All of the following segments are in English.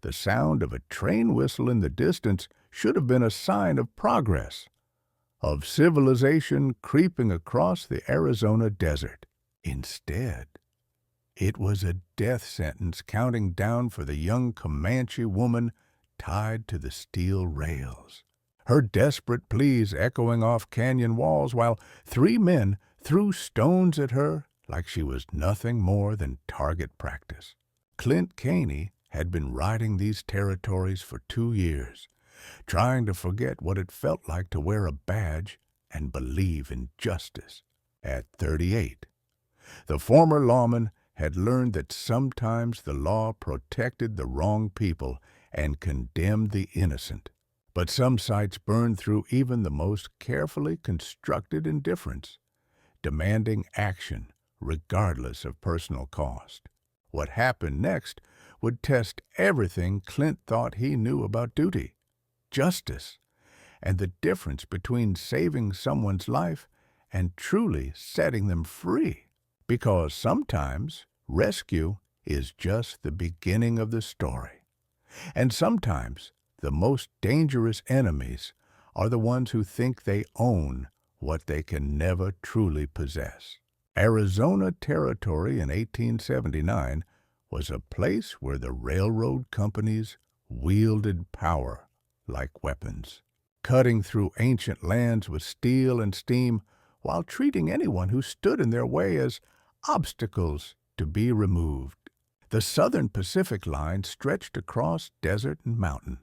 The sound of a train whistle in the distance should have been a sign of progress, of civilization creeping across the Arizona desert. Instead, it was a death sentence counting down for the young Comanche woman tied to the steel rails, her desperate pleas echoing off canyon walls while 3 men threw stones at her like she was nothing more than target practice. Clint Caney had been riding these territories for 2 years, trying to forget what it felt like to wear a badge and believe in justice. At 38, the former lawman had learned that sometimes the law protected the wrong people and condemned the innocent. But some sites burned through even the most carefully constructed indifference, demanding action regardless of personal cost. What happened next would test everything Clint thought he knew about duty, justice, and the difference between saving someone's life and truly setting them free. Because sometimes rescue is just the beginning of the story. And sometimes the most dangerous enemies are the ones who think they own what they can never truly possess. Arizona Territory in 1879 was a place where the railroad companies wielded power like weapons, cutting through ancient lands with steel and steam while treating anyone who stood in their way as obstacles to be removed. The Southern Pacific Line stretched across desert and mountain,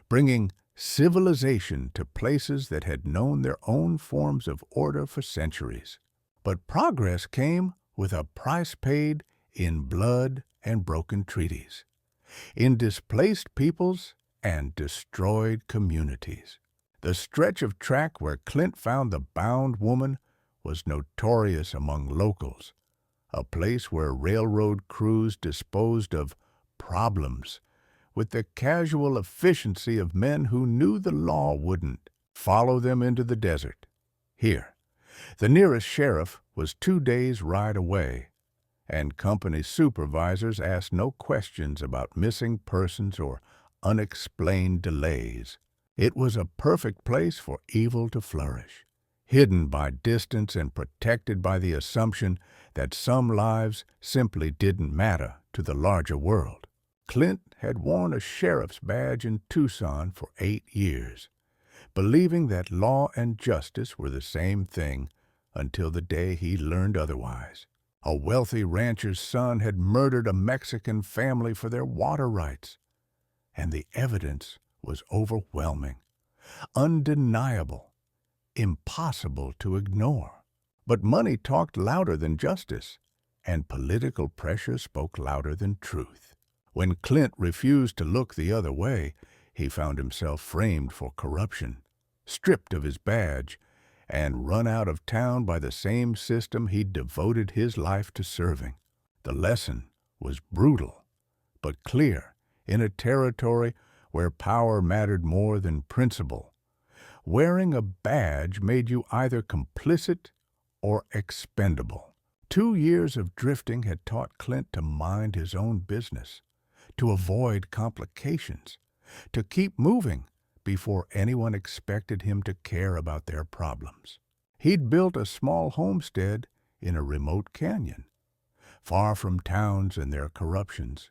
bringing civilization to places that had known their own forms of order for centuries. But progress came with a price paid in blood and broken treaties, in displaced peoples and destroyed communities. The stretch of track where Clint found the bound woman was notorious among locals, a place where railroad crews disposed of problems with the casual efficiency of men who knew the law wouldn't follow them into the desert. Here, the nearest sheriff was 2 days' ride away, and company supervisors asked no questions about missing persons or unexplained delays. It was a perfect place for evil to flourish, hidden by distance and protected by the assumption that some lives simply didn't matter to the larger world. Clint had worn a sheriff's badge in Tucson for 8 years, believing that law and justice were the same thing until the day he learned otherwise. A wealthy rancher's son had murdered a Mexican family for their water rights, and the evidence was overwhelming, undeniable, impossible to ignore. But money talked louder than justice, and political pressure spoke louder than truth. When Clint refused to look the other way, he found himself framed for corruption, stripped of his badge, and run out of town by the same system he'd devoted his life to serving. The lesson was brutal, but clear in a territory where power mattered more than principle. Wearing a badge made you either complicit or expendable. 2 years of drifting had taught Clint to mind his own business, to avoid complications, to keep moving before anyone expected him to care about their problems. He'd built a small homestead in a remote canyon, far from towns and their corruptions,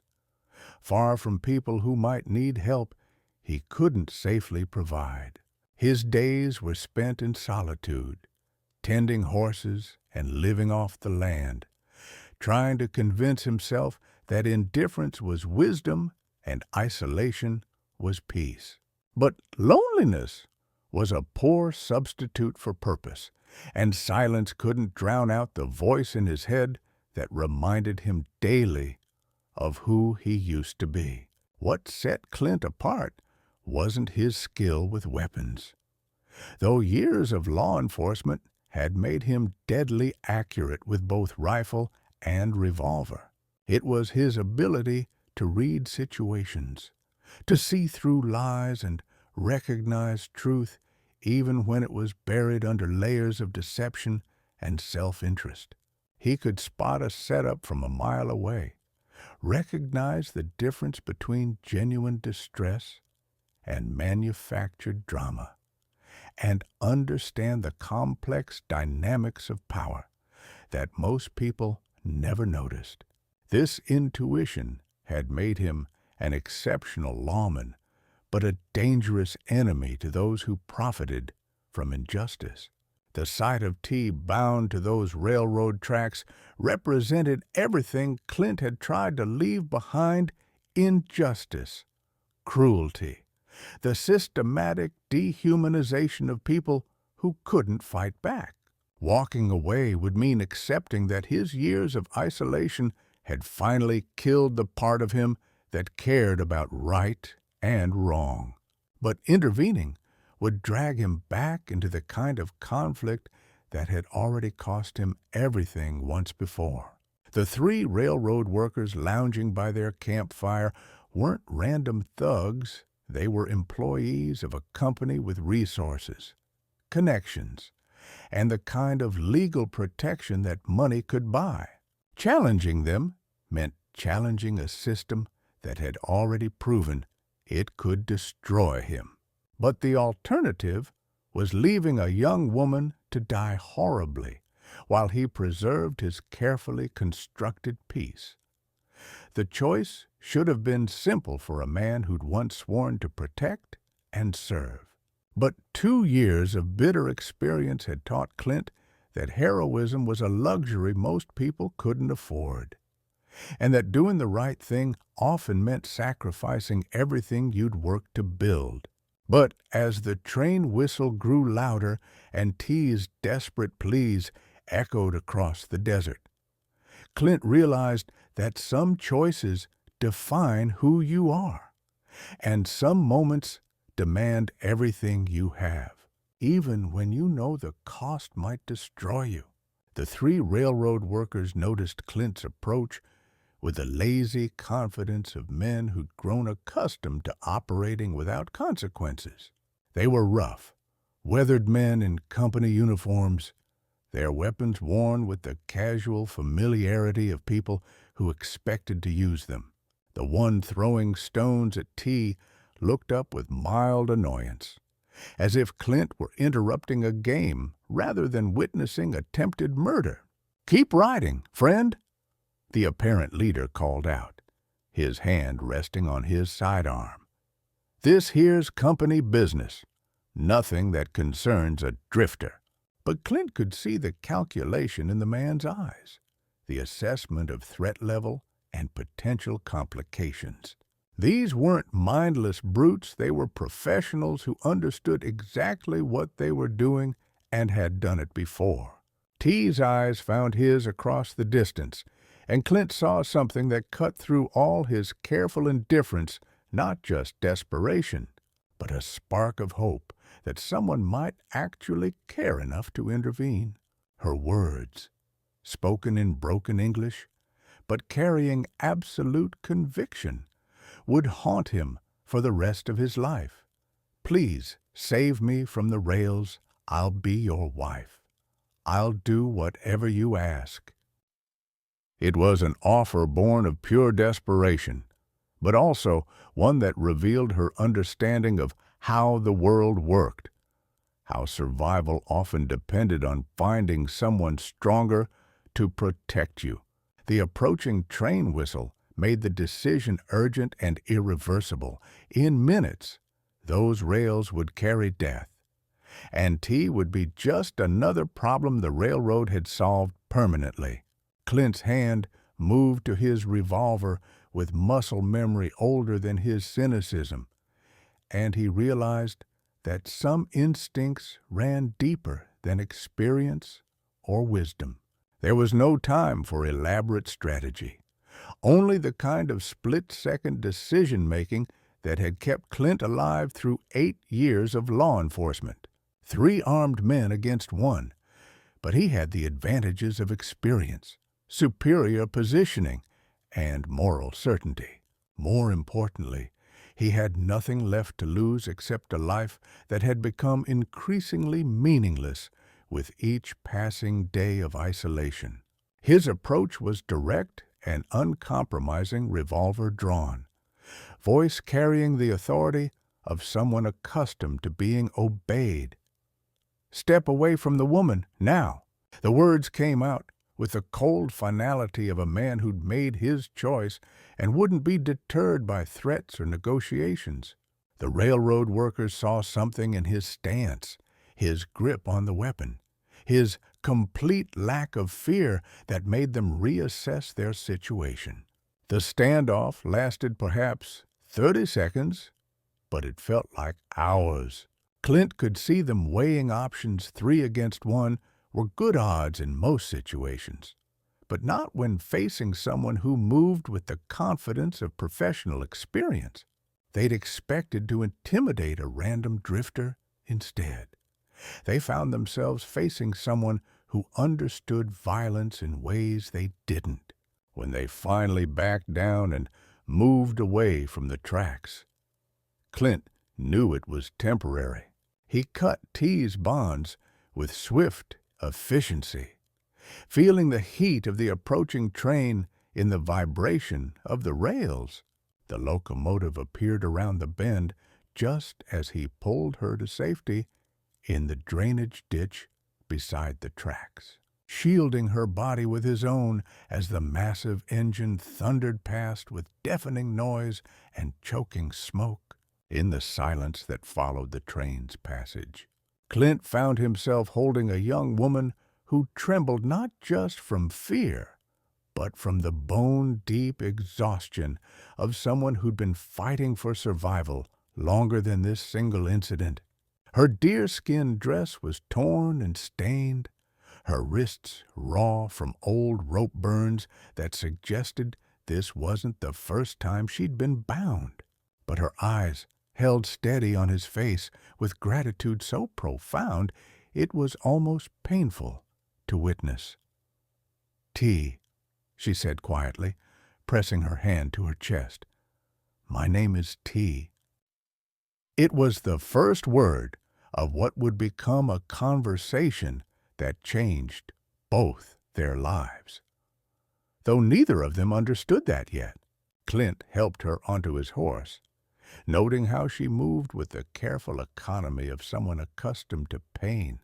far from people who might need help he couldn't safely provide. His days were spent in solitude, tending horses and living off the land, trying to convince himself that indifference was wisdom and isolation was peace. But loneliness was a poor substitute for purpose, and silence couldn't drown out the voice in his head that reminded him daily of who he used to be. What set Clint apart wasn't his skill with weapons, though years of law enforcement had made him deadly accurate with both rifle and revolver. It was his ability to read situations, to see through lies and recognize truth even when it was buried under layers of deception and self-interest. He could spot a setup from a mile away, recognize the difference between genuine distress and manufactured drama, and understand the complex dynamics of power that most people never noticed. This intuition had made him an exceptional lawman, but a dangerous enemy to those who profited from injustice. The sight of T bound to those railroad tracks represented everything Clint had tried to leave behind: injustice, cruelty, the systematic dehumanization of people who couldn't fight back. Walking away would mean accepting that his years of isolation had finally killed the part of him that cared about right and wrong. But intervening would drag him back into the kind of conflict that had already cost him everything once before. The three railroad workers lounging by their campfire weren't random thugs. They were employees of a company with resources, connections, and the kind of legal protection that money could buy. Challenging them meant challenging a system that had already proven it could destroy him. But the alternative was leaving a young woman to die horribly while he preserved his carefully constructed peace. The choice should have been simple for a man who'd once sworn to protect and serve. But 2 years of bitter experience had taught Clint that heroism was a luxury most people couldn't afford, and that doing the right thing often meant sacrificing everything you'd worked to build. But as the train whistle grew louder and T's desperate pleas echoed across the desert, Clint realized that some choices define who you are, and some moments demand everything you have, even when you know the cost might destroy you. The three railroad workers noticed Clint's approach with the lazy confidence of men who'd grown accustomed to operating without consequences. They were rough, weathered men in company uniforms, their weapons worn with the casual familiarity of people who expected to use them. The one throwing stones at T looked up with mild annoyance, as if Clint were interrupting a game rather than witnessing attempted murder. "Keep riding, friend," the apparent leader called out, his hand resting on his sidearm. "This here's company business, nothing that concerns a drifter." But Clint could see the calculation in the man's eyes, the assessment of threat level and potential complications. These weren't mindless brutes. They were professionals who understood exactly what they were doing and had done it before. T's eyes found his across the distance, and Clint saw something that cut through all his careful indifference, not just desperation, but a spark of hope that someone might actually care enough to intervene. Her words, spoken in broken English, but carrying absolute conviction, would haunt him for the rest of his life. "Please save me from the rails. I'll be your wife. I'll do whatever you ask." It was an offer born of pure desperation, but also one that revealed her understanding of how the world worked, how survival often depended on finding someone stronger to protect you. The approaching train whistle made the decision urgent and irreversible. In minutes, those rails would carry death, and T would be just another problem the railroad had solved permanently. Clint's hand moved to his revolver with muscle memory older than his cynicism, and he realized that some instincts ran deeper than experience or wisdom. There was no time for elaborate strategy, only the kind of split-second decision-making that had kept Clint alive through 8 years of law enforcement. 3 armed men against 1, but he had the advantages of experience, superior positioning, and moral certainty. More importantly, he had nothing left to lose except a life that had become increasingly meaningless with each passing day of isolation. His approach was direct and uncompromising revolver drawn, voice carrying the authority of someone accustomed to being obeyed. "Step away from the woman, now." The words came out with the cold finality of a man who'd made his choice and wouldn't be deterred by threats or negotiations. The railroad workers saw something in his stance, his grip on the weapon, his complete lack of fear that made them reassess their situation. The standoff lasted perhaps 30 seconds, but it felt like hours. Clint could see them weighing options 3 against 1 were good odds in most situations, but not when facing someone who moved with the confidence of professional experience. They'd expected to intimidate a random drifter instead. They found themselves facing someone who understood violence in ways they didn't. When they finally backed down and moved away from the tracks, Clint knew it was temporary. He cut T's bonds with swift efficiency, feeling the heat of the approaching train in the vibration of the rails. The locomotive appeared around the bend just as he pulled her to safety in the drainage ditch beside the tracks, shielding her body with his own as the massive engine thundered past with deafening noise and choking smoke. In the silence that followed the train's passage, Clint found himself holding a young woman who trembled not just from fear, but from the bone-deep exhaustion of someone who'd been fighting for survival longer than this single incident. Her deerskin dress was torn and stained, her wrists raw from old rope burns that suggested this wasn't the first time she'd been bound. But her eyes held steady on his face with gratitude so profound it was almost painful to witness. "T," she said quietly, pressing her hand to her chest. "My name is T." It was the first word of what would become a conversation that changed both their lives. Though neither of them understood that yet, Clint helped her onto his horse, noting how she moved with the careful economy of someone accustomed to pain,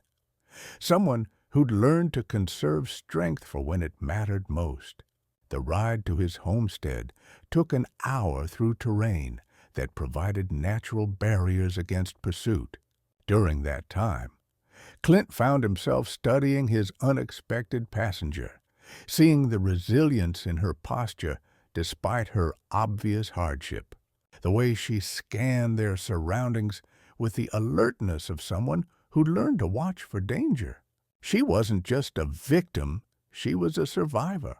someone who'd learned to conserve strength for when it mattered most. The ride to his homestead took an hour through terrain that provided natural barriers against pursuit. During that time, Clint found himself studying his unexpected passenger, seeing the resilience in her posture despite her obvious hardship, the way she scanned their surroundings with the alertness of someone who'd learned to watch for danger. She wasn't just a victim, she was a survivor,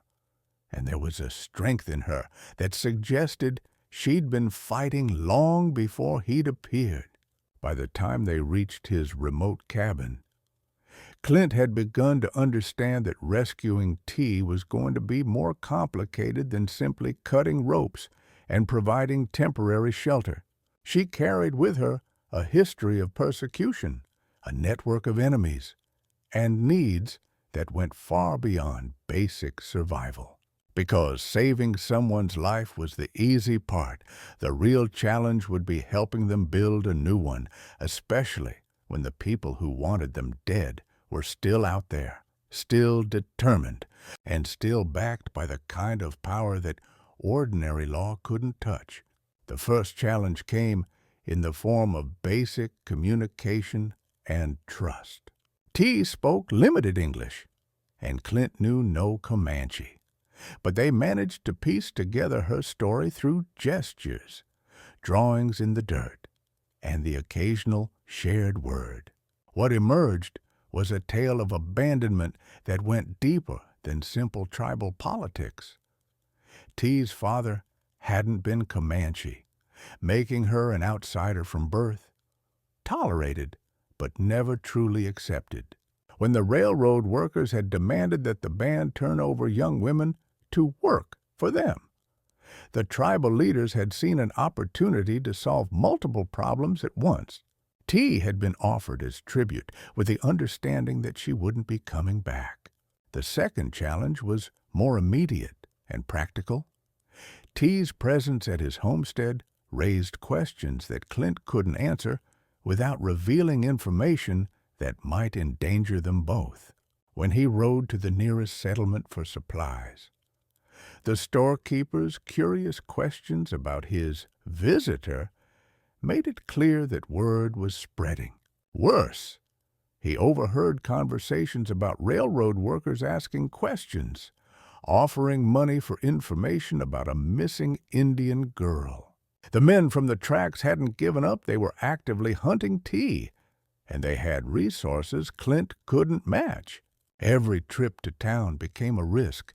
and there was a strength in her that suggested she'd been fighting long before he'd appeared. By the time they reached his remote cabin, Clint had begun to understand that rescuing T was going to be more complicated than simply cutting ropes and providing temporary shelter. She carried with her a history of persecution, a network of enemies, and needs that went far beyond basic survival. Because saving someone's life was the easy part, the real challenge would be helping them build a new one, especially when the people who wanted them dead were still out there, still determined, and still backed by the kind of power that ordinary law couldn't touch. The first challenge came in the form of basic communication and trust. T spoke limited English, and Clint knew no Comanche. But they managed to piece together her story through gestures, drawings in the dirt, and the occasional shared word. What emerged was a tale of abandonment that went deeper than simple tribal politics. T's father hadn't been Comanche, making her an outsider from birth, tolerated but never truly accepted. When the railroad workers had demanded that the band turn over young women to work for them, the tribal leaders had seen an opportunity to solve multiple problems at once. T had been offered as tribute with the understanding that she wouldn't be coming back. The second challenge was more immediate and practical. T's presence at his homestead raised questions that Clint couldn't answer without revealing information that might endanger them both. When he rode to the nearest settlement for supplies, the storekeeper's curious questions about his visitor made it clear that word was spreading. Worse, he overheard conversations about railroad workers asking questions, offering money for information about a missing Indian girl. The men from the tracks hadn't given up. They were actively hunting T, and they had resources Clint couldn't match. Every trip to town became a risk,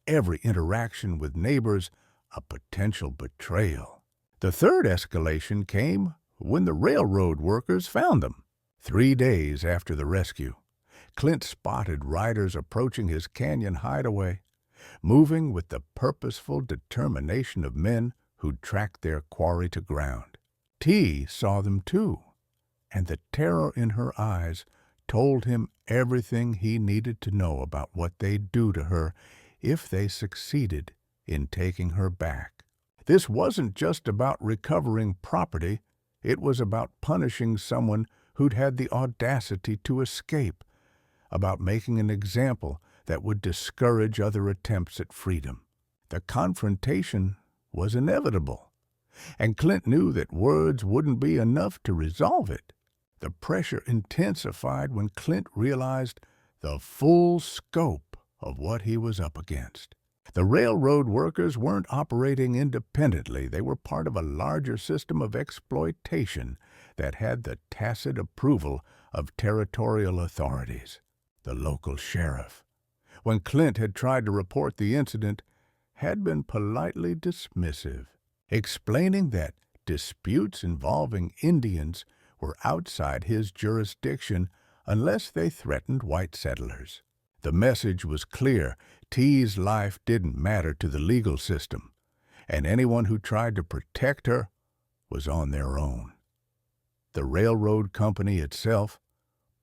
every interaction with neighbors a potential betrayal. The third escalation came when the railroad workers found them. 3 days after the rescue, Clint spotted riders approaching his canyon hideaway, moving with the purposeful determination of men who'd tracked their quarry to ground. T saw them too, and the terror in her eyes told him everything he needed to know about what they'd do to her if they succeeded in taking her back. This wasn't just about recovering property, it was about punishing someone who'd had the audacity to escape, about making an example that would discourage other attempts at freedom. The confrontation was inevitable, and Clint knew that words wouldn't be enough to resolve it. The pressure intensified when Clint realized the full scope of what he was up against. The railroad workers weren't operating independently. They were part of a larger system of exploitation that had the tacit approval of territorial authorities. The local sheriff, when Clint had tried to report the incident, had been politely dismissive, explaining that disputes involving Indians were outside his jurisdiction unless they threatened white settlers. The message was clear. T's life didn't matter to the legal system, and anyone who tried to protect her was on their own. The railroad company itself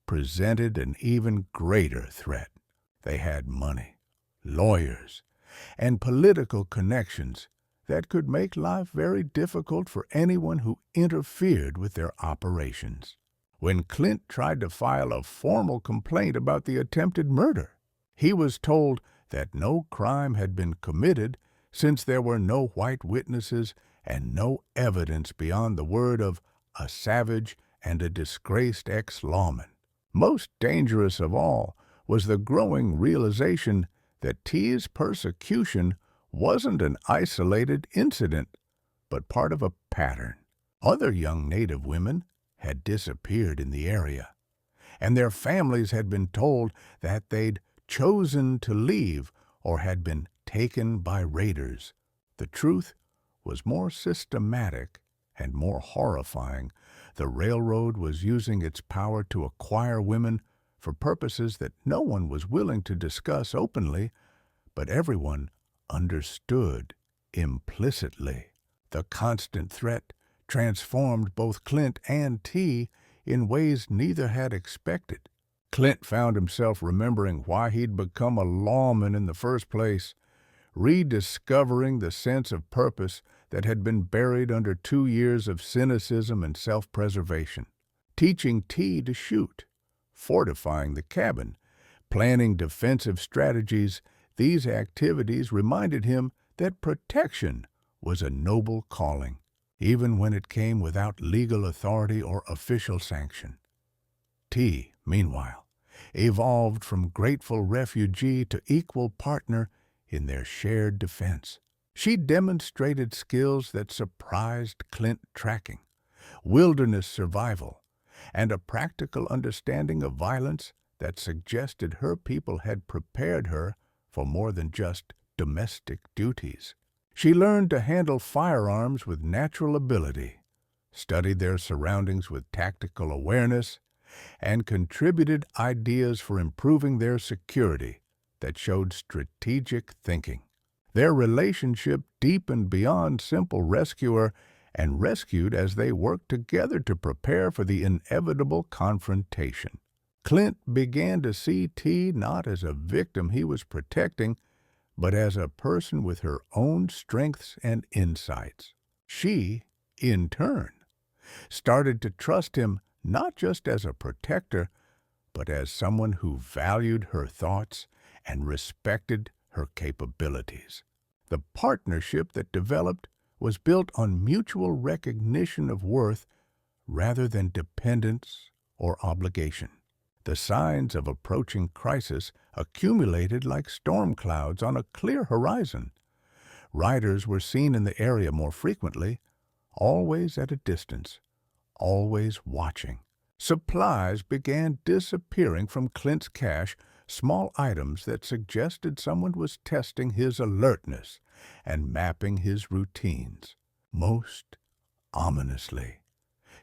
presented an even greater threat. They had money, lawyers, and political connections that could make life very difficult for anyone who interfered with their operations. When Clint tried to file a formal complaint about the attempted murder, he was told that no crime had been committed since there were no white witnesses and no evidence beyond the word of a savage and a disgraced ex-lawman. Most dangerous of all was the growing realization that T's persecution wasn't an isolated incident, but part of a pattern. Other young Native women had disappeared in the area, and their families had been told that they'd chosen to leave or had been taken by raiders. The truth was more systematic and more horrifying. The railroad was using its power to acquire women for purposes that no one was willing to discuss openly, but everyone understood implicitly. The constant threat transformed both Clint and T in ways neither had expected. Clint found himself remembering why he'd become a lawman in the first place, rediscovering the sense of purpose that had been buried under 2 years of cynicism and self-preservation. Teaching T to shoot, fortifying the cabin, planning defensive strategies, these activities reminded him that protection was a noble calling, even when it came without legal authority or official sanction. T, meanwhile, evolved from grateful refugee to equal partner in their shared defense. She demonstrated skills that surprised Clint: tracking, wilderness survival, and a practical understanding of violence that suggested her people had prepared her for more than just domestic duties. She learned to handle firearms with natural ability, studied their surroundings with tactical awareness, and contributed ideas for improving their security that showed strategic thinking. Their relationship deepened beyond simple rescuer and rescued as they worked together to prepare for the inevitable confrontation. Clint began to see T not as a victim he was protecting, but as a person with her own strengths and insights. She, in turn, started to trust him not just as a protector, but as someone who valued her thoughts and respected her capabilities. The partnership that developed was built on mutual recognition of worth rather than dependence or obligation. The signs of approaching crisis accumulated like storm clouds on a clear horizon. Riders were seen in the area more frequently, always at a distance, always watching. Supplies began disappearing from Clint's cache, small items that suggested someone was testing his alertness and mapping his routines. Most ominously,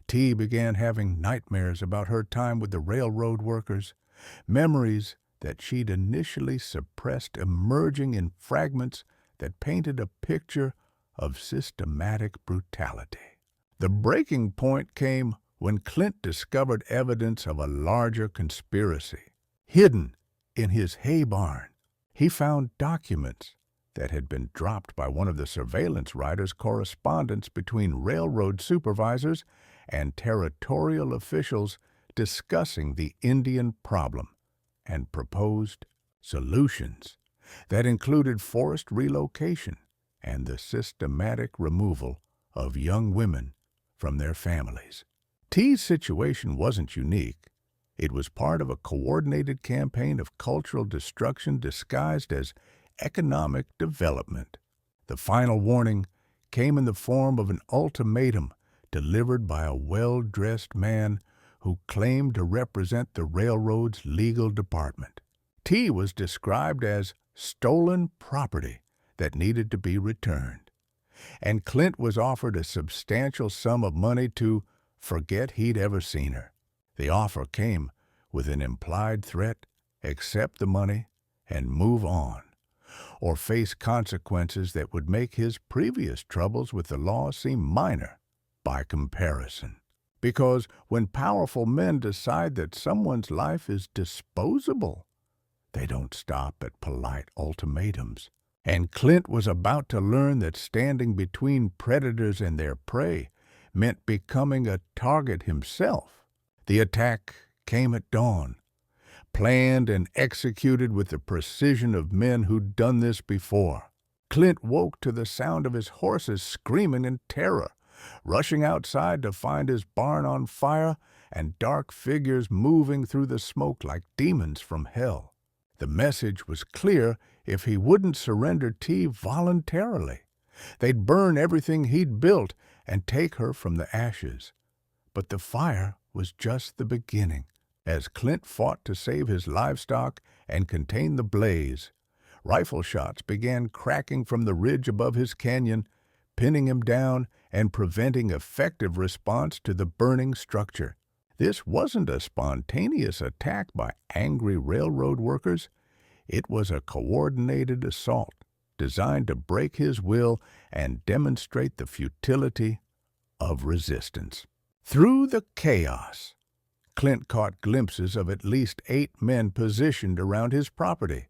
T began having nightmares about her time with the railroad workers, memories that she'd initially suppressed emerging in fragments that painted a picture of systematic brutality. The breaking point came when Clint discovered evidence of a larger conspiracy. Hidden in his hay barn, he found documents that had been dropped by one of the surveillance riders' correspondence between railroad supervisors and territorial officials discussing the Indian problem and proposed solutions that included forced relocation and the systematic removal of young women from their families. T's situation wasn't unique. It was part of a coordinated campaign of cultural destruction disguised as economic development. The final warning came in the form of an ultimatum delivered by a well-dressed man who claimed to represent the railroad's legal department. T was described as stolen property that needed to be returned, and Clint was offered a substantial sum of money to forget he'd ever seen her. The offer came with an implied threat: accept the money and move on, or face consequences that would make his previous troubles with the law seem minor by comparison. Because when powerful men decide that someone's life is disposable, they don't stop at polite ultimatums. And Clint was about to learn that standing between predators and their prey meant becoming a target himself. The attack came at dawn, planned and executed with the precision of men who'd done this before. Clint woke to the sound of his horses screaming in terror, rushing outside to find his barn on fire and dark figures moving through the smoke like demons from hell. The message was clear: if he wouldn't surrender T voluntarily, they'd burn everything he'd built and take her from the ashes. But the fire was just the beginning. As Clint fought to save his livestock and contain the blaze, rifle shots began cracking from the ridge above his canyon, pinning him down and preventing effective response to the burning structure. This wasn't a spontaneous attack by angry railroad workers. It was a coordinated assault designed to break his will and demonstrate the futility of resistance. Through the chaos, Clint caught glimpses of at least 8 men positioned around his property,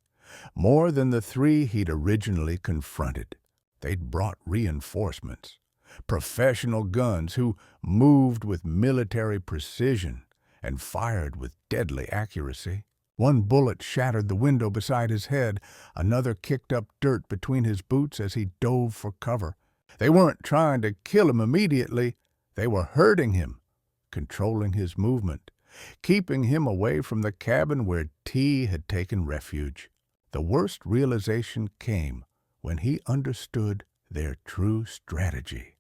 more than the 3 he'd originally confronted. They'd brought reinforcements, professional guns who moved with military precision and fired with deadly accuracy. One bullet shattered the window beside his head, another kicked up dirt between his boots as he dove for cover. They weren't trying to kill him immediately, they were hurting him, controlling his movement, keeping him away from the cabin where T had taken refuge. The worst realization came when he understood their true strategy.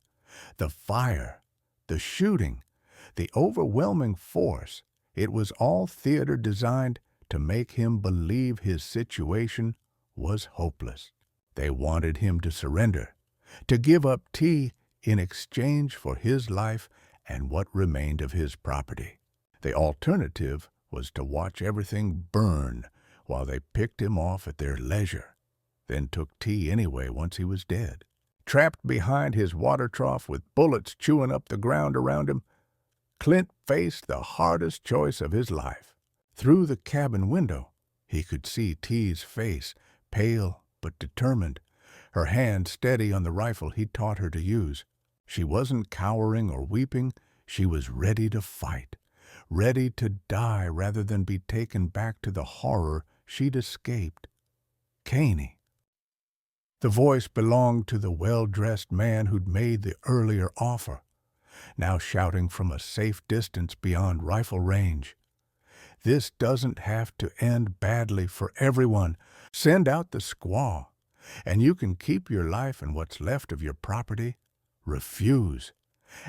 The fire, the shooting, the overwhelming force, it was all theater designed to make him believe his situation was hopeless. They wanted him to surrender, to give up T in exchange for his life and what remained of his property. The alternative was to watch everything burn while they picked him off at their leisure, then took T anyway once he was dead. Trapped behind his water trough with bullets chewing up the ground around him, Clint faced the hardest choice of his life. Through the cabin window, he could see T's face, pale but determined, her hand steady on the rifle he'd taught her to use. She wasn't cowering or weeping. She was ready to fight, ready to die rather than be taken back to the horror she'd escaped. Caney. The voice belonged to the well-dressed man who'd made the earlier offer, now shouting from a safe distance beyond rifle range. This doesn't have to end badly for everyone. Send out the squaw, and you can keep your life and what's left of your property. Refuse,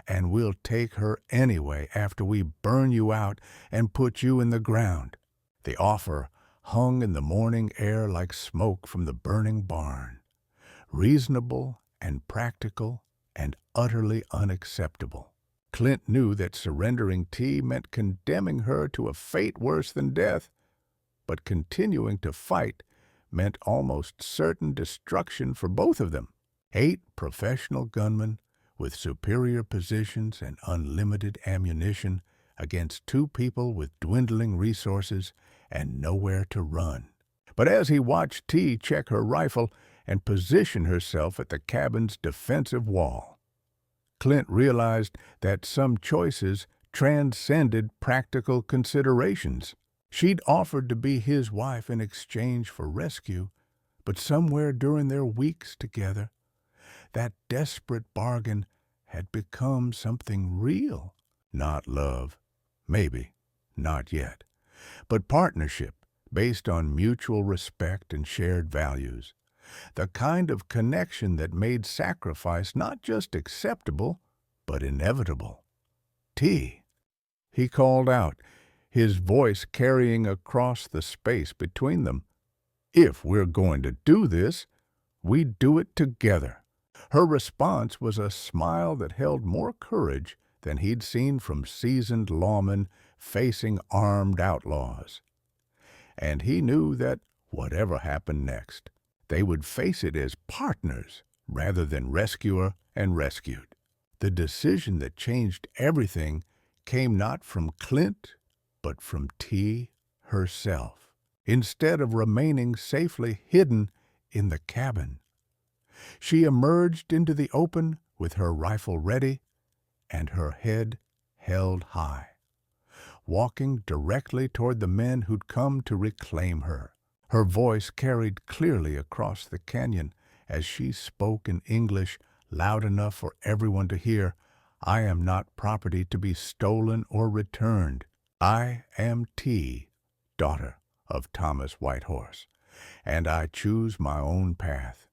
and we'll take her anyway after we burn you out and put you in the ground. The offer hung in the morning air like smoke from the burning barn. Reasonable and practical and utterly unacceptable. Clint knew that surrendering T meant condemning her to a fate worse than death, but continuing to fight meant almost certain destruction for both of them. 8 professional gunmen with superior positions and unlimited ammunition against 2 people with dwindling resources and nowhere to run. But as he watched T check her rifle and position herself at the cabin's defensive wall, Clint realized that some choices transcended practical considerations. She'd offered to be his wife in exchange for rescue, but somewhere during their weeks together, that desperate bargain had become something real. Not love, maybe, not yet, but partnership based on mutual respect and shared values. The kind of connection that made sacrifice not just acceptable, but inevitable. T, he called out, his voice carrying across the space between them. If we're going to do this, we do it together. Her response was a smile that held more courage than he'd seen from seasoned lawmen facing armed outlaws. And he knew that whatever happened next, they would face it as partners rather than rescuer and rescued. The decision that changed everything came not from Clint, but from T herself. Instead of remaining safely hidden in the cabin, she emerged into the open with her rifle ready and her head held high, walking directly toward the men who'd come to reclaim her. Her voice carried clearly across the canyon as she spoke in English loud enough for everyone to hear. I am not property to be stolen or returned. I am T, daughter of Thomas Whitehorse, and I choose my own path.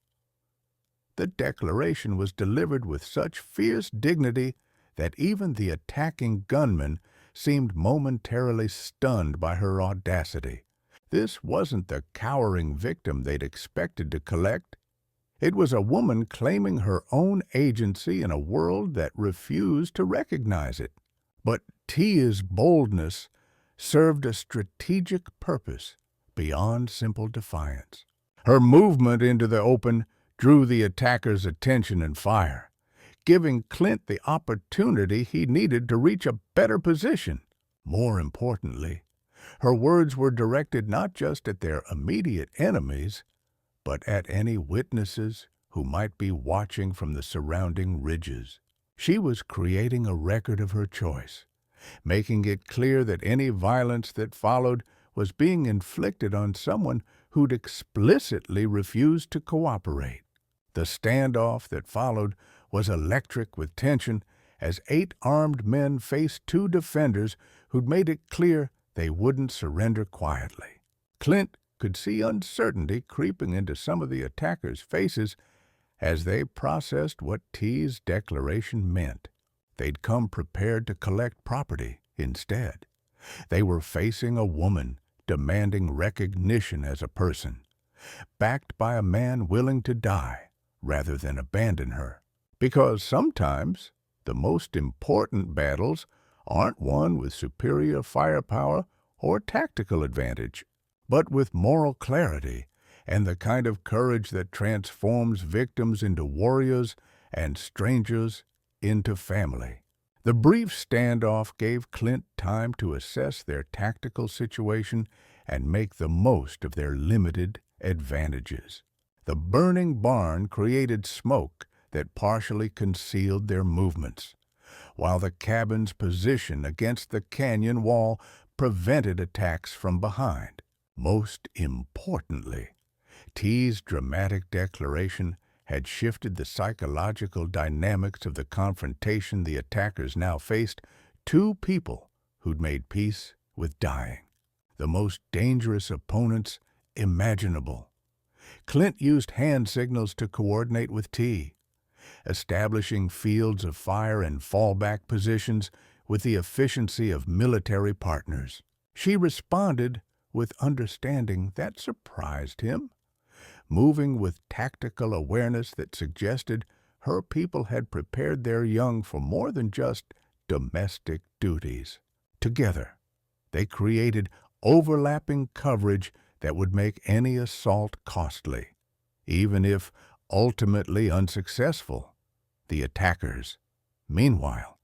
The declaration was delivered with such fierce dignity that even the attacking gunmen seemed momentarily stunned by her audacity. This wasn't the cowering victim they'd expected to collect. It was a woman claiming her own agency in a world that refused to recognize it. But Tia's boldness served a strategic purpose beyond simple defiance. Her movement into the open drew the attackers' attention and fire, giving Clint the opportunity he needed to reach a better position. More importantly, her words were directed not just at their immediate enemies, but at any witnesses who might be watching from the surrounding ridges. She was creating a record of her choice, making it clear that any violence that followed was being inflicted on someone who'd explicitly refused to cooperate. The standoff that followed was electric with tension as 8 armed men faced 2 defenders who'd made it clear they wouldn't surrender quietly. Clint could see uncertainty creeping into some of the attackers' faces as they processed what T's declaration meant. They'd come prepared to collect property instead. They were facing a woman demanding recognition as a person, backed by a man willing to die rather than abandon her. Because sometimes the most important battles aren't won with superior firepower or tactical advantage, but with moral clarity and the kind of courage that transforms victims into warriors and strangers into family. The brief standoff gave Clint time to assess their tactical situation and make the most of their limited advantages. The burning barn created smoke that partially concealed their movements, while the cabin's position against the canyon wall prevented attacks from behind. Most importantly, T's dramatic declaration had shifted the psychological dynamics of the confrontation the attackers now faced. Two people who'd made peace with dying, the most dangerous opponents imaginable. Clint used hand signals to coordinate with T, establishing fields of fire and fallback positions with the efficiency of military partners. She responded with understanding that surprised him, moving with tactical awareness that suggested her people had prepared their young for more than just domestic duties. Together, they created overlapping coverage that would make any assault costly, even if ultimately unsuccessful. The attackers, meanwhile,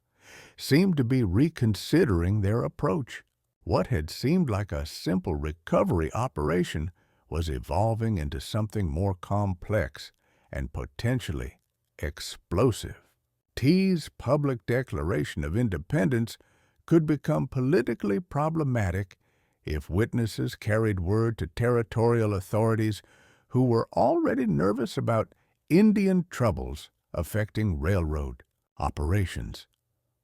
seemed to be reconsidering their approach. What had seemed like a simple recovery operation was evolving into something more complex and potentially explosive. T's public declaration of independence could become politically problematic if witnesses carried word to territorial authorities who were already nervous about Indian troubles affecting railroad operations.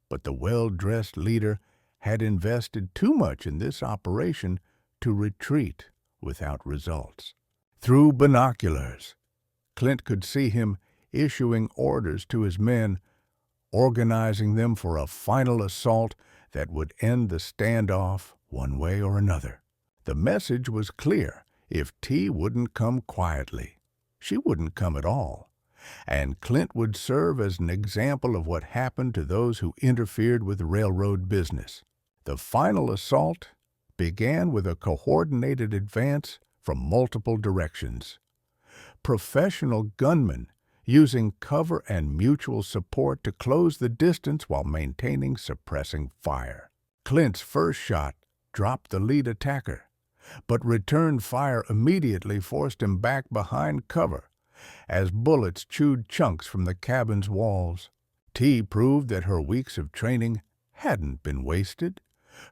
But the well-dressed leader had invested too much in this operation to retreat without results. Through binoculars, Clint could see him issuing orders to his men, organizing them for a final assault that would end the standoff one way or another. The message was clear. If T wouldn't come quietly, she wouldn't come at all. And Clint would serve as an example of what happened to those who interfered with railroad business. The final assault began with a coordinated advance from multiple directions. Professional gunmen using cover and mutual support to close the distance while maintaining suppressing fire. Clint's first shot dropped the lead attacker, but returned fire immediately forced him back behind cover as bullets chewed chunks from the cabin's walls. T proved that her weeks of training hadn't been wasted,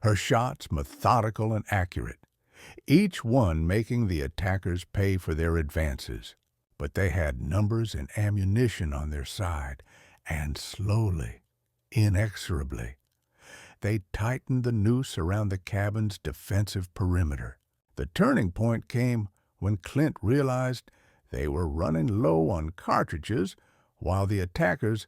her shots methodical and accurate, each one making the attackers pay for their advances. But they had numbers and ammunition on their side, and slowly, inexorably, they tightened the noose around the cabin's defensive perimeter. The turning point came when Clint realized they were running low on cartridges while the attackers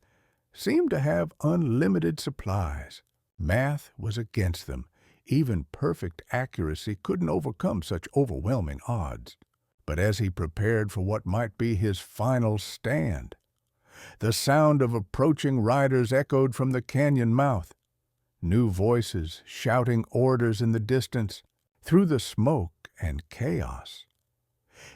seemed to have unlimited supplies. Math was against them. Even perfect accuracy couldn't overcome such overwhelming odds. But as he prepared for what might be his final stand, the sound of approaching riders echoed from the canyon mouth. New voices shouting orders in the distance. Through the smoke and chaos,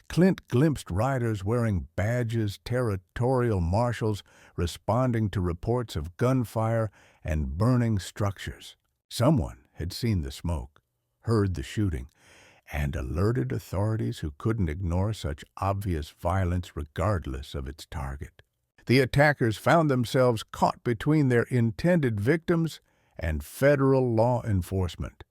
Clint glimpsed riders wearing badges, territorial marshals responding to reports of gunfire and burning structures. Someone had seen the smoke, heard the shooting, and alerted authorities who couldn't ignore such obvious violence regardless of its target. The attackers found themselves caught between their intended victims and federal law enforcement.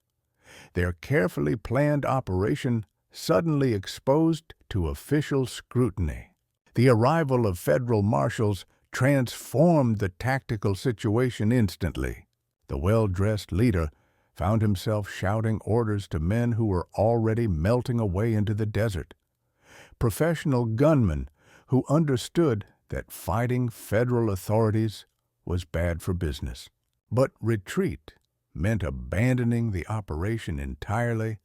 Their carefully planned operation suddenly exposed to official scrutiny. The arrival of federal marshals transformed the tactical situation instantly. The well-dressed leader found himself shouting orders to men who were already melting away into the desert. Professional gunmen who understood that fighting federal authorities was bad for business. But retreat meant abandoning the operation entirely,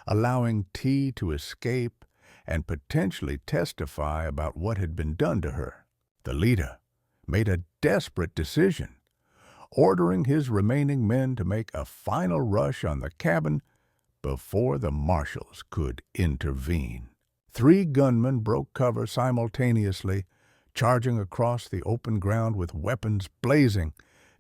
allowing T to escape and potentially testify about what had been done to her. The leader made a desperate decision, ordering his remaining men to make a final rush on the cabin before the marshals could intervene. 3 gunmen broke cover simultaneously, charging across the open ground with weapons blazing,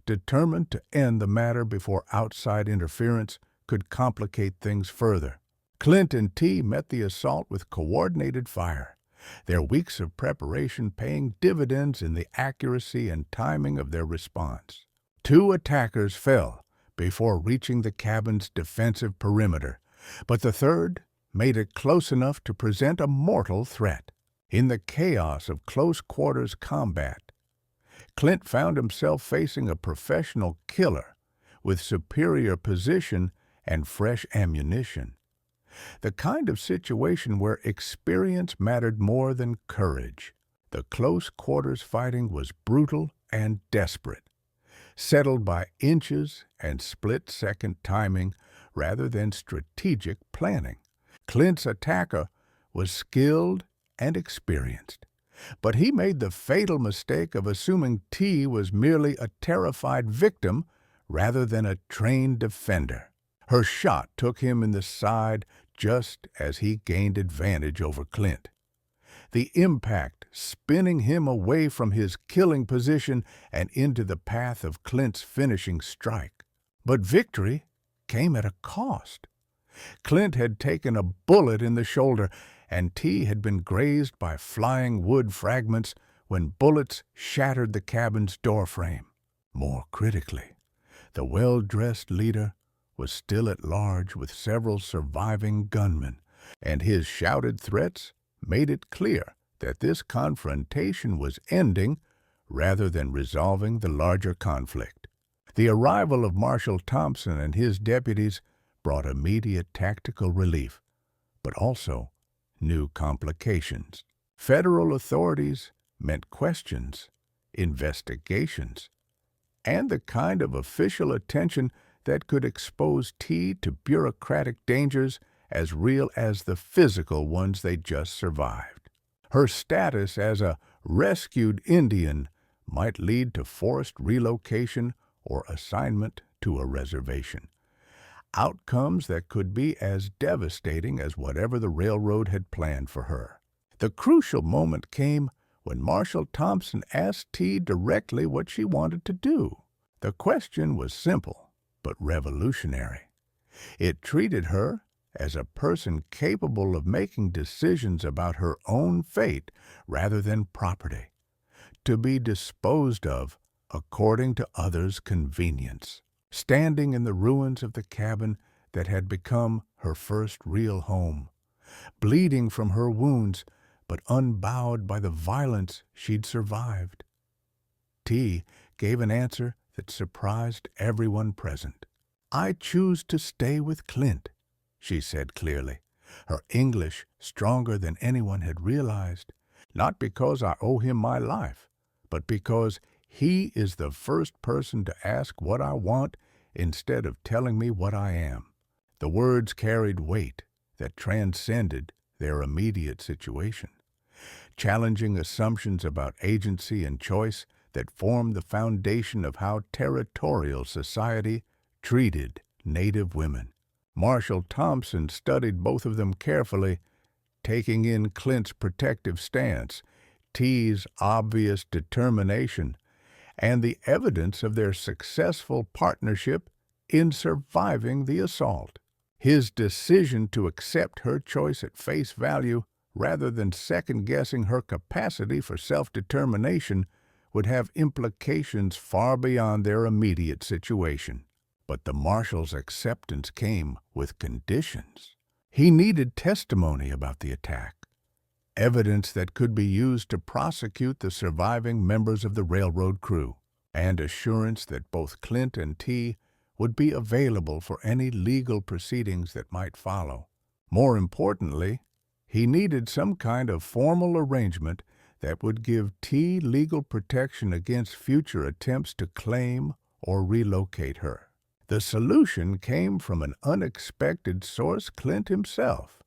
determined to end the matter before outside interference could complicate things further. Clint and T met the assault with coordinated fire, their weeks of preparation paying dividends in the accuracy and timing of their response. 2 attackers fell before reaching the cabin's defensive perimeter, but the third made it close enough to present a mortal threat. In the chaos of close-quarters combat, Clint found himself facing a professional killer with superior position and fresh ammunition. The kind of situation where experience mattered more than courage. The close-quarters fighting was brutal and desperate, settled by inches and split-second timing rather than strategic planning. Clint's attacker was skilled and experienced, but he made the fatal mistake of assuming T was merely a terrified victim rather than a trained defender. Her shot took him in the side just as he gained advantage over Clint, the impact spinning him away from his killing position and into the path of Clint's finishing strike. But victory came at a cost. Clint had taken a bullet in the shoulder, and T had been grazed by flying wood fragments when bullets shattered the cabin's doorframe. More critically, the well-dressed leader was still at large with several surviving gunmen, and his shouted threats made it clear that this confrontation was ending rather than resolving the larger conflict. The arrival of Marshal Thompson and his deputies brought immediate tactical relief, but also new complications. Federal authorities meant questions, investigations, and the kind of official attention that could expose T to bureaucratic dangers as real as the physical ones they just survived. Her status as a rescued Indian might lead to forced relocation or assignment to a reservation, outcomes that could be as devastating as whatever the railroad had planned for her. The crucial moment came when Marshal Thompson asked T directly what she wanted to do. The question was simple, but revolutionary. It treated her as a person capable of making decisions about her own fate rather than property, to be disposed of according to others' convenience. Standing in the ruins of the cabin that had become her first real home, bleeding from her wounds but unbowed by the violence she'd survived, T gave an answer that surprised everyone present. "I choose to stay with Clint," she said clearly, her English stronger than anyone had realized, "not because I owe him my life, but because he is the first person to ask what I want instead of telling me what I am." The words carried weight that transcended their immediate situation, challenging assumptions about agency and choice that formed the foundation of how territorial society treated Native women. Marshal Thompson studied both of them carefully, taking in Clint's protective stance, T's obvious determination, and the evidence of their successful partnership in surviving the assault. His decision to accept her choice at face value rather than second-guessing her capacity for self-determination would have implications far beyond their immediate situation. But the marshal's acceptance came with conditions. He needed testimony about the attack, evidence that could be used to prosecute the surviving members of the railroad crew, and assurance that both Clint and T would be available for any legal proceedings that might follow. More importantly, he needed some kind of formal arrangement that would give T legal protection against future attempts to claim or relocate her. The solution came from an unexpected source, Clint himself,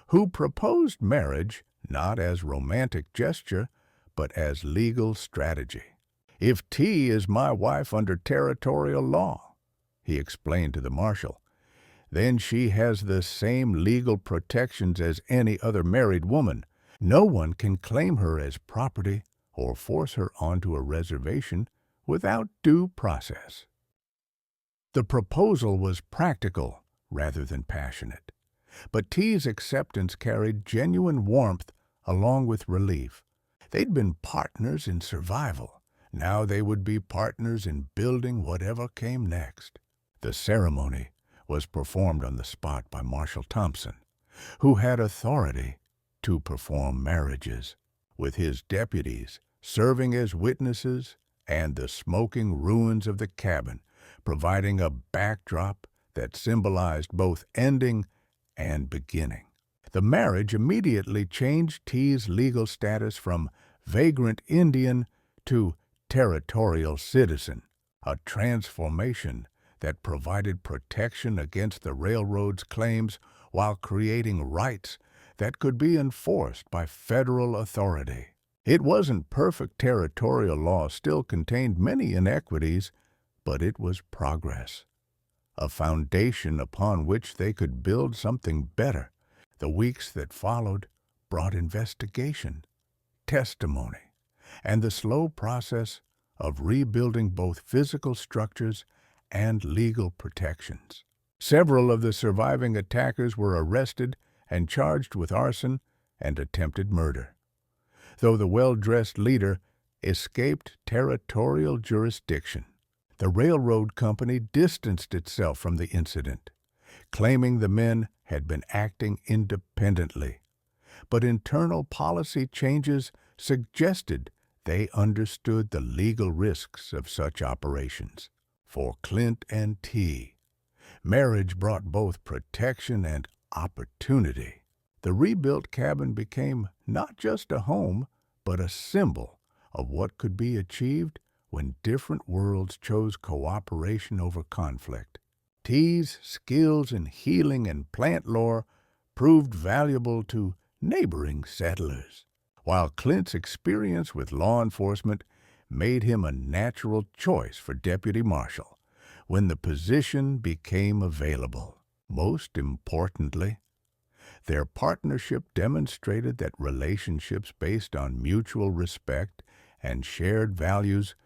who proposed marriage not as romantic gesture, but as legal strategy. "If T is my wife under territorial law," he explained to the marshal, "then she has the same legal protections as any other married woman. No one can claim her as property or force her onto a reservation without due process." The proposal was practical rather than passionate, but T's acceptance carried genuine warmth along with relief. They'd been partners in survival. Now they would be partners in building whatever came next. The ceremony was performed on the spot by Marshal Thompson, who had authority to perform marriages, with his deputies serving as witnesses and the smoking ruins of the cabin providing a backdrop that symbolized both ending and beginning. The marriage immediately changed T's legal status from vagrant Indian to territorial citizen, a transformation that provided protection against the railroad's claims while creating rights that could be enforced by federal authority. It wasn't perfect. Territorial law still contained many inequities, but it was progress, a foundation upon which they could build something better. The weeks that followed brought investigation, testimony, and the slow process of rebuilding both physical structures and legal protections. Several of the surviving attackers were arrested and charged with arson and attempted murder, though the well-dressed leader escaped territorial jurisdiction. The railroad company distanced itself from the incident, claiming the men had been acting independently. But internal policy changes suggested they understood the legal risks of such operations. For Clint and T, marriage brought both protection and opportunity. The rebuilt cabin became not just a home, but a symbol of what could be achieved when different worlds chose cooperation over conflict. T's skills in healing and plant lore proved valuable to neighboring settlers, while Clint's experience with law enforcement made him a natural choice for deputy marshal when the position became available. Most importantly, their partnership demonstrated that relationships based on mutual respect and shared values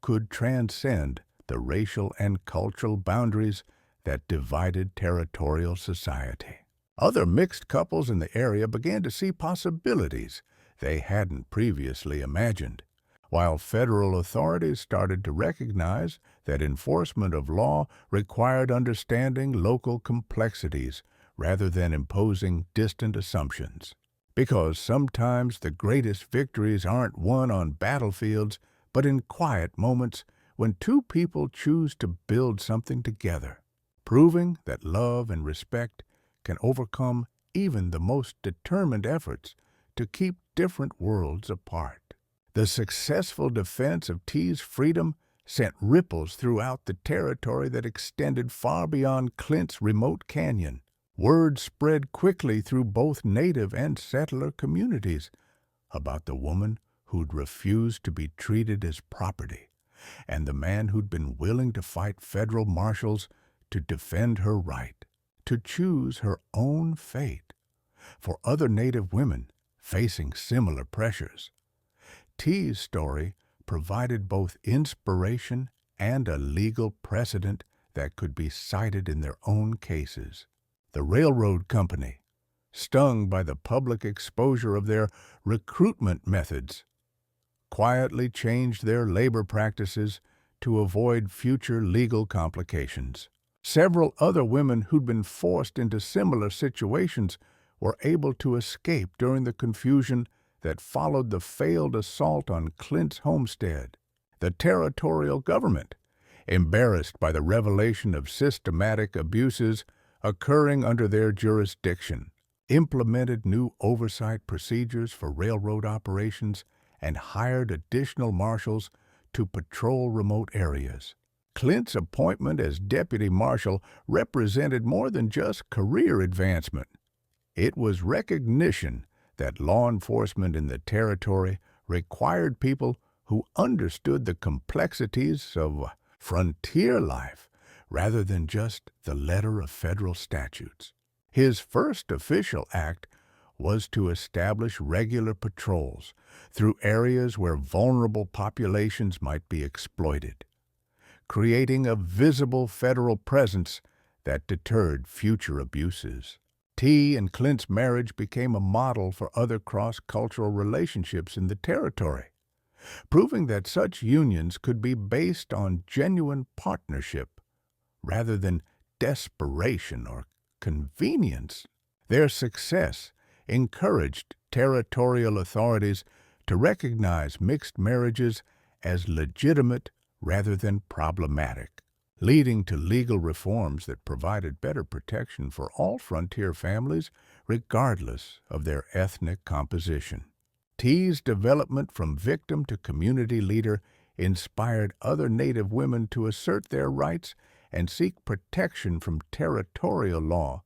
could transcend the racial and cultural boundaries that divided territorial society. Other mixed couples in the area began to see possibilities they hadn't previously imagined, while federal authorities started to recognize that enforcement of law required understanding local complexities rather than imposing distant assumptions. Because sometimes the greatest victories aren't won on battlefields, but in quiet moments when two people choose to build something together, proving that love and respect can overcome even the most determined efforts to keep different worlds apart. The successful defense of T's freedom sent ripples throughout the territory that extended far beyond Clint's remote canyon. Word spread quickly through both native and settler communities about the woman who'd refused to be treated as property, and the man who'd been willing to fight federal marshals to defend her right to choose her own fate. For other Native women facing similar pressures, T's story provided both inspiration and a legal precedent that could be cited in their own cases. The railroad company, stung by the public exposure of their recruitment methods, quietly changed their labor practices to avoid future legal complications. Several other women who'd been forced into similar situations were able to escape during the confusion that followed the failed assault on Clint's homestead. The territorial government, embarrassed by the revelation of systematic abuses occurring under their jurisdiction, implemented new oversight procedures for railroad operations and hired additional marshals to patrol remote areas. Clint's appointment as deputy marshal represented more than just career advancement. It was recognition that law enforcement in the territory required people who understood the complexities of frontier life rather than just the letter of federal statutes. His first official act was to establish regular patrols through areas where vulnerable populations might be exploited, creating a visible federal presence that deterred future abuses. T and Clint's marriage became a model for other cross-cultural relationships in the territory, proving that such unions could be based on genuine partnership rather than desperation or convenience. Their success encouraged territorial authorities to recognize mixed marriages as legitimate rather than problematic, leading to legal reforms that provided better protection for all frontier families regardless of their ethnic composition. T's development from victim to community leader inspired other Native women to assert their rights and seek protection from territorial law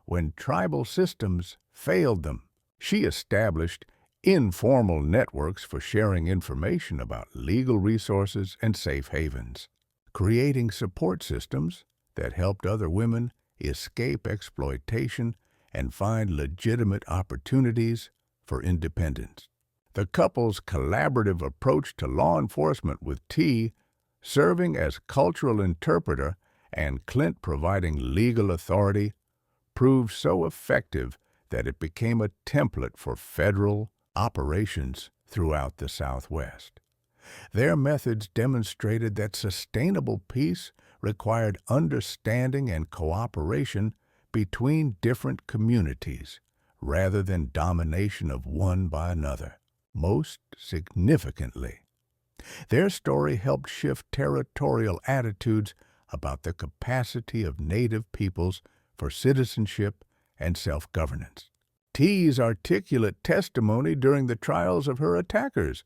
when tribal systems failed them. She established informal networks for sharing information about legal resources and safe havens, creating support systems that helped other women escape exploitation and find legitimate opportunities for independence. The couple's collaborative approach to law enforcement, with T serving as cultural interpreter and Clint providing legal authority, proved so effective that it became a template for federal operations throughout the Southwest. Their methods demonstrated that sustainable peace required understanding and cooperation between different communities rather than domination of one by another. Most significantly, their story helped shift territorial attitudes about the capacity of Native peoples for citizenship and self-governance. T's articulate testimony during the trials of her attackers,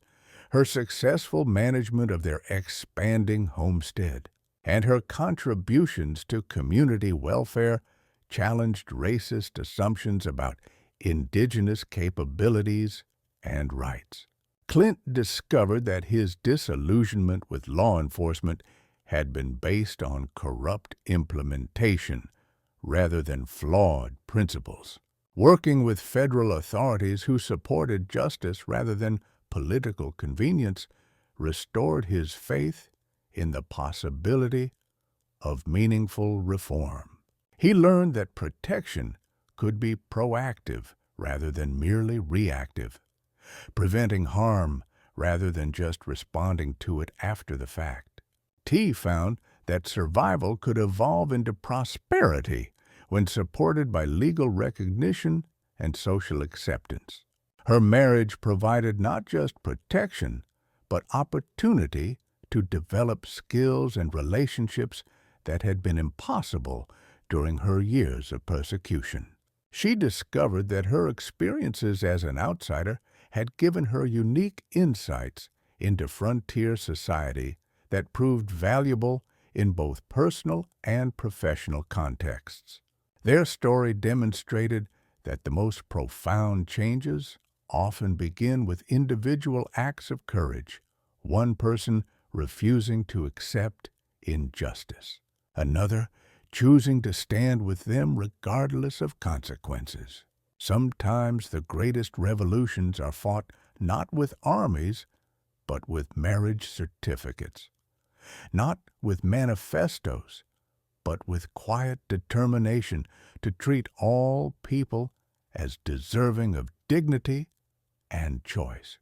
her successful management of their expanding homestead, and her contributions to community welfare challenged racist assumptions about indigenous capabilities and rights. Clint discovered that his disillusionment with law enforcement had been based on corrupt implementation rather than flawed principles. Working with federal authorities who supported justice rather than political convenience restored his faith in the possibility of meaningful reform. He learned that protection could be proactive rather than merely reactive, preventing harm rather than just responding to it after the fact. T found that survival could evolve into prosperity when supported by legal recognition and social acceptance. Her marriage provided not just protection, but opportunity to develop skills and relationships that had been impossible during her years of persecution. She discovered that her experiences as an outsider had given her unique insights into frontier society that proved valuable in both personal and professional contexts. Their story demonstrated that the most profound changes often begin with individual acts of courage, one person refusing to accept injustice, another choosing to stand with them regardless of consequences. Sometimes the greatest revolutions are fought not with armies, but with marriage certificates, not with manifestos, but with quiet determination to treat all people as deserving of dignity and choice.